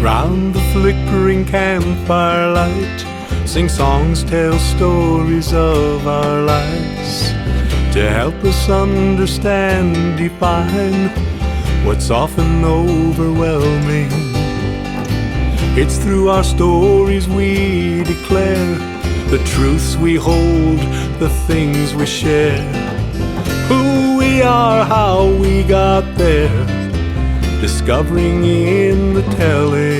Round the flickering campfire light, sing songs, tell stories of our lives, to help us understand, define what's often overwhelming. It's through our stories we declare the truths we hold, the things we share, who we are, how we got there, discovering in the telling.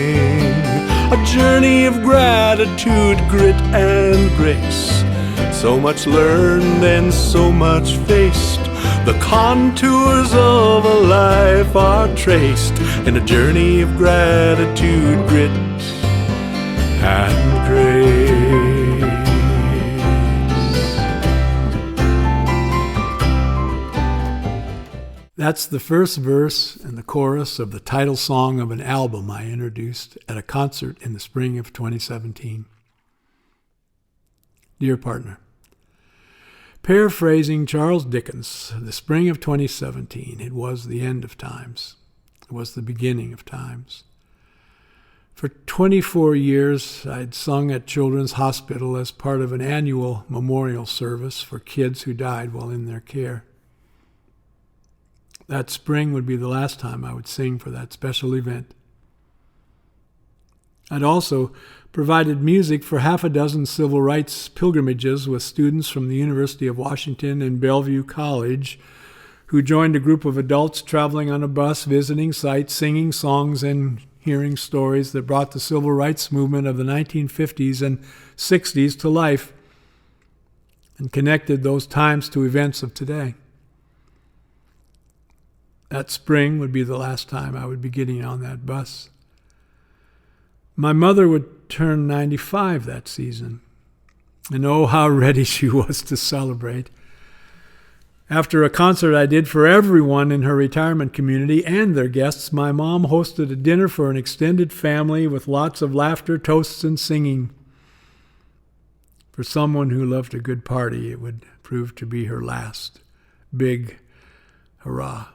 A journey of gratitude, grit and grace, so much learned and so much faced. The contours of a life are traced in a journey of gratitude, grit and grace. That's the first verse and the chorus of the title song of an album I introduced at a concert in the spring of 2017. Dear partner, paraphrasing Charles Dickens, the spring of 2017, it was the end of times. It was the beginning of times. For 24 years, I'd sung at Children's Hospital as part of an annual memorial service for kids who died while in their care. That spring would be the last time I would sing for that special event. I'd also provided music for half a dozen civil rights pilgrimages with students from the University of Washington and Bellevue College who joined a group of adults traveling on a bus, visiting sites, singing songs, and hearing stories that brought the civil rights movement of the 1950s and 60s to life and connected those times to events of today. That spring would be the last time I would be getting on that bus. My mother would turn 95 that season, and oh, how ready she was to celebrate. After a concert I did for everyone in her retirement community and their guests, my mom hosted a dinner for an extended family with lots of laughter, toasts, and singing. For someone who loved a good party, it would prove to be her last big hurrah.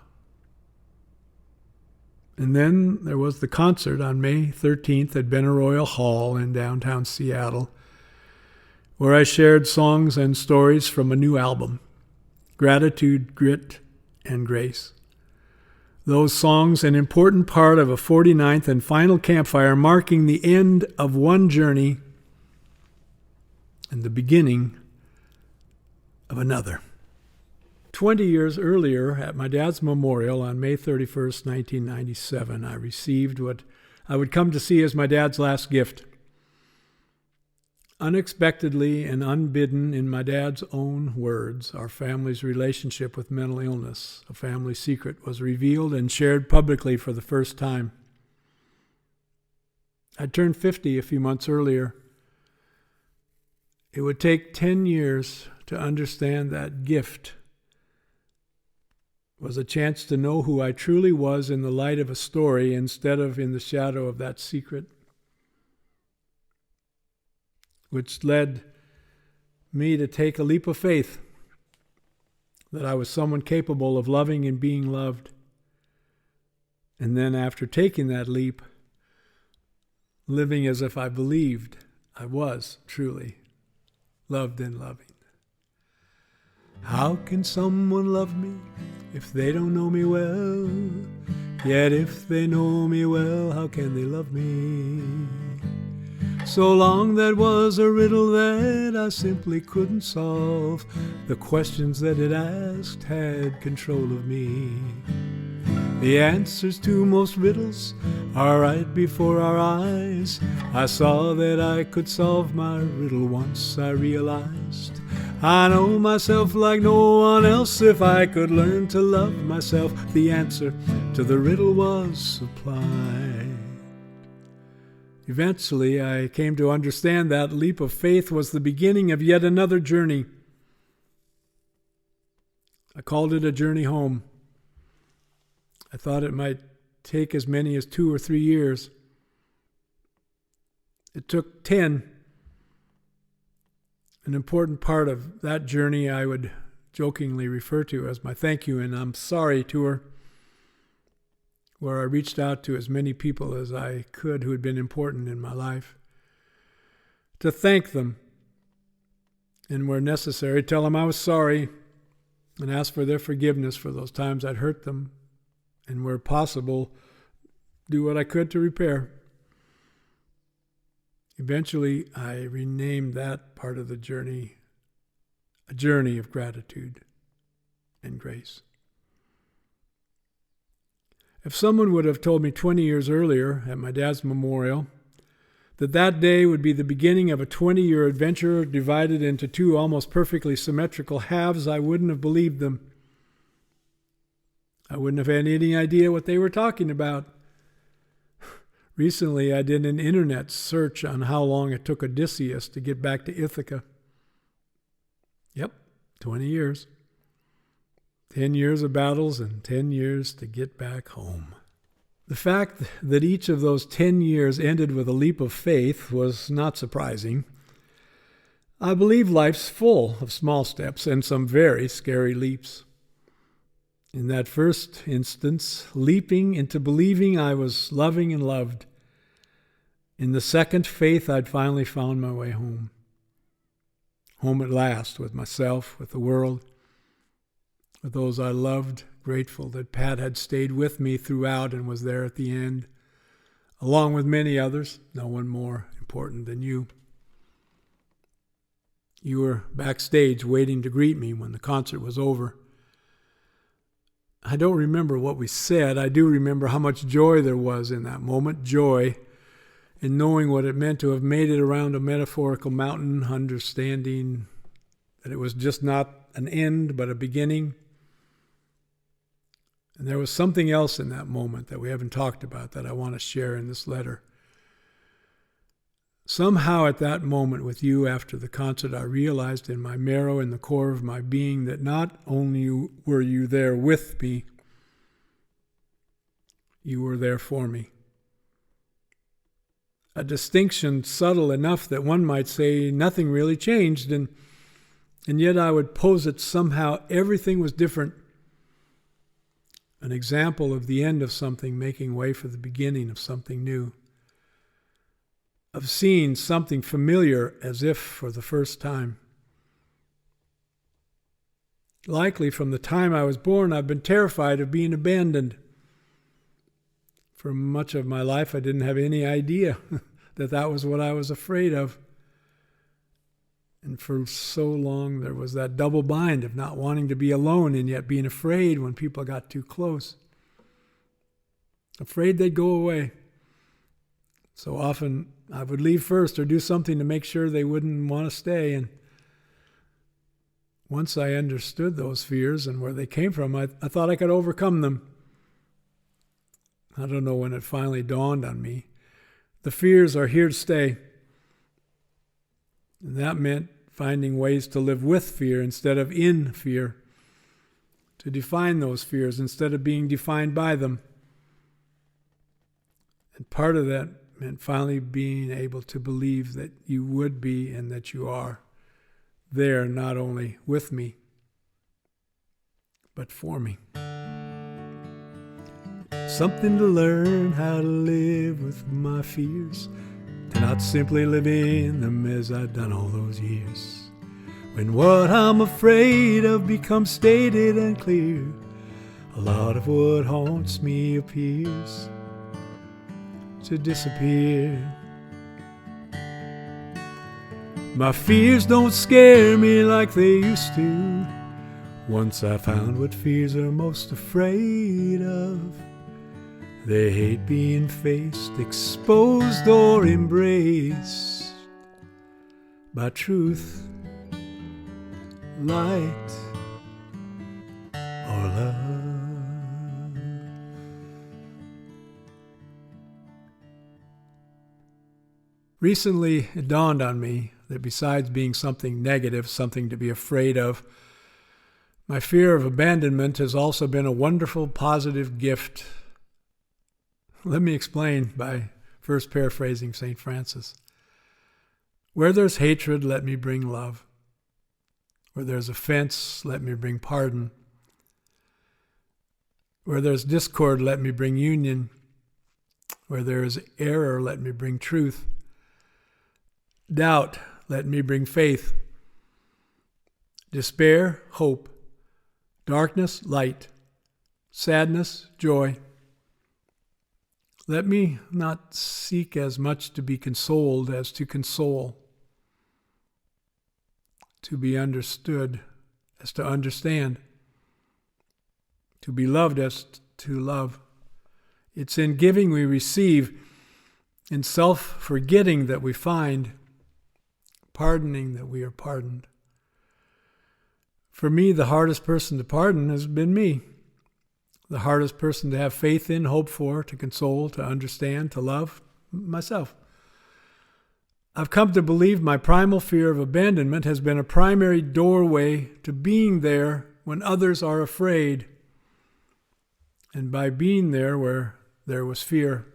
And then there was the concert on May 13th at Benaroya Hall in downtown Seattle, where I shared songs and stories from a new album, Gratitude, Grit, and Grace. Those songs, an important part of a 49th and final campfire, marking the end of one journey and the beginning of another. 20 years earlier, at my dad's memorial on May 31st, 1997, I received what I would come to see as my dad's last gift. Unexpectedly and unbidden, in my dad's own words, our family's relationship with mental illness, a family secret, was revealed and shared publicly for the first time. I turned 50 a few months earlier. It would take 10 years to understand that gift was a chance to know who I truly was in the light of a story instead of in the shadow of that secret, which led me to take a leap of faith that I was someone capable of loving and being loved. And then after taking that leap, living as if I believed I was truly loved and loving. How can someone love me if they don't know me well? Yet if they know me well, how can they love me? So long that was a riddle that I simply couldn't solve. The questions that it asked had control of me. The answers to most riddles are right before our eyes. I saw that I could solve my riddle once I realized I know myself like no one else. If I could learn to love myself, the answer to the riddle was supplied. Eventually, I came to understand that leap of faith was the beginning of yet another journey. I called it a journey home. I thought it might take as many as 2 or 3 years. It took 10. An important part of that journey I would jokingly refer to as my thank you and I'm sorry tour where I reached out to as many people as I could who had been important in my life, to thank them, and where necessary, tell them I was sorry and ask for their forgiveness for those times I'd hurt them, and where possible, do what I could to repair. Eventually, I renamed that part of the journey a journey of gratitude and grace. If someone would have told me 20 years earlier at my dad's memorial that that day would be the beginning of a 20-year adventure divided into two almost perfectly symmetrical halves, I wouldn't have believed them. I wouldn't have had any idea what they were talking about. Recently, I did an internet search on how long it took Odysseus to get back to Ithaca. Yep, 20 years. 10 years of battles and 10 years to get back home. The fact that each of those 10 years ended with a leap of faith was not surprising. I believe life's full of small steps and some very scary leaps. In that first instance, leaping into believing I was loving and loved. In the second, faith I'd finally found my way home. Home at last, with myself, with the world, with those I loved, grateful that Pat had stayed with me throughout and was there at the end, along with many others, no one more important than you. You were backstage waiting to greet me when the concert was over. I don't remember what we said. I do remember how much joy there was in that moment, joy in knowing what it meant to have made it around a metaphorical mountain, understanding that it was just not an end but a beginning. And there was something else in that moment that we haven't talked about that I want to share in this letter. Somehow at that moment with you after the concert, I realized in my marrow, in the core of my being, that not only were you there with me, you were there for me. A distinction subtle enough that one might say nothing really changed, and yet I would pose it somehow everything was different. An example of the end of something making way for the beginning of something new. Of seeing something familiar as if for the first time. Likely from the time I was born, I've been terrified of being abandoned. For much of my life, I didn't have any idea that that was what I was afraid of. And for so long, there was that double bind of not wanting to be alone and yet being afraid when people got too close. Afraid they'd go away. So often, I would leave first or do something to make sure they wouldn't want to stay. And once I understood those fears and where they came from, I thought I could overcome them. I don't know when it finally dawned on me. The fears are here to stay. And that meant finding ways to live with fear instead of in fear. To define those fears instead of being defined by them. And part of that meant finally being able to believe that you would be and that you are there not only with me, but for me. Something to learn how to live with my fears, to not simply live in them as I've done all those years. When what I'm afraid of becomes stated and clear, a lot of what haunts me appears to disappear. My fears don't scare me like they used to. Once I found what fears are most afraid of. They hate being faced, exposed, or embraced by truth, light, or love. Recently, it dawned on me that besides being something negative, something to be afraid of, my fear of abandonment has also been a wonderful, positive gift. Let me explain by first paraphrasing St. Francis. Where there's hatred, let me bring love. Where there's offense, let me bring pardon. Where there's discord, let me bring union. Where there is error, let me bring truth. Doubt, let me bring faith. Despair, hope. Darkness, light. Sadness, joy. Let me not seek as much to be consoled as to console. To be understood as to understand. To be loved as to love. It's in giving we receive, in self-forgetting that we find, pardoning that we are pardoned. For me, the hardest person to pardon has been me. The hardest person to have faith in, hope for, to console, to understand, to love, myself. I've come to believe my primal fear of abandonment has been a primary doorway to being there when others are afraid. And by being there where there was fear,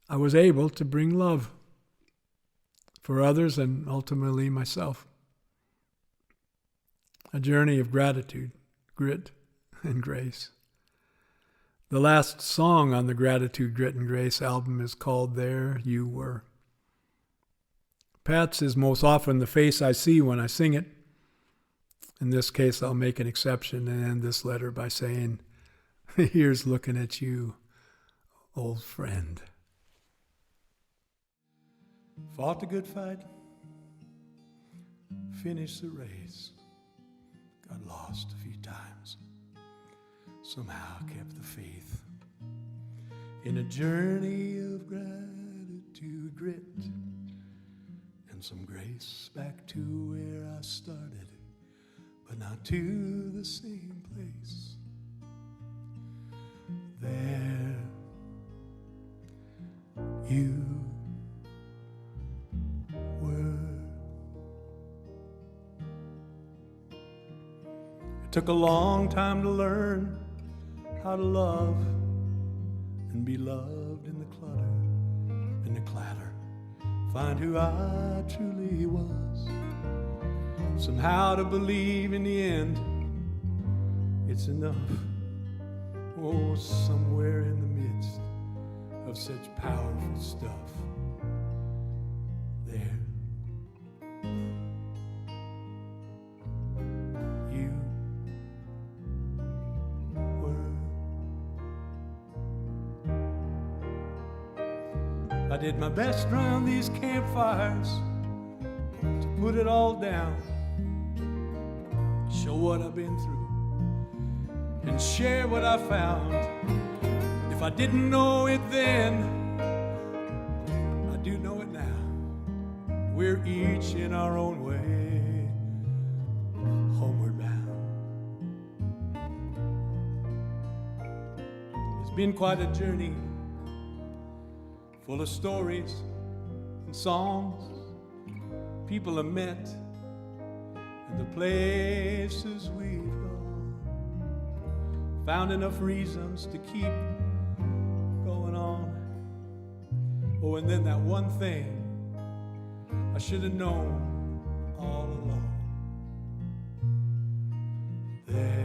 I was able to bring love for others and ultimately myself. A journey of gratitude, grit, and grace. The last song on the Gratitude, Grit, and Grace album is called There You Were. Pat's is most often the face I see when I sing it. In this case, I'll make an exception and end this letter by saying, here's looking at you, old friend. Fought the good fight, finished the race, got lost a few times, somehow kept the faith in a journey of gratitude, grit, and some grace back to where I started, but not to the same place. There you were. It took a long time to learn how to love and be loved in the clutter, in the clatter. Find who I truly was. Somehow to believe in the end it's enough. Oh, somewhere in the midst of such powerful stuff, there you were. I did my best around these campfires to put it all down, show what I've been through, and share what I found. If I didn't know it then, I do know it now. We're each in our own way, homeward bound. It's been quite a journey, full of stories and songs, people I've met, and the places we've gone. Found enough reasons to keep going on. Oh, and then that one thing I should have known all along. There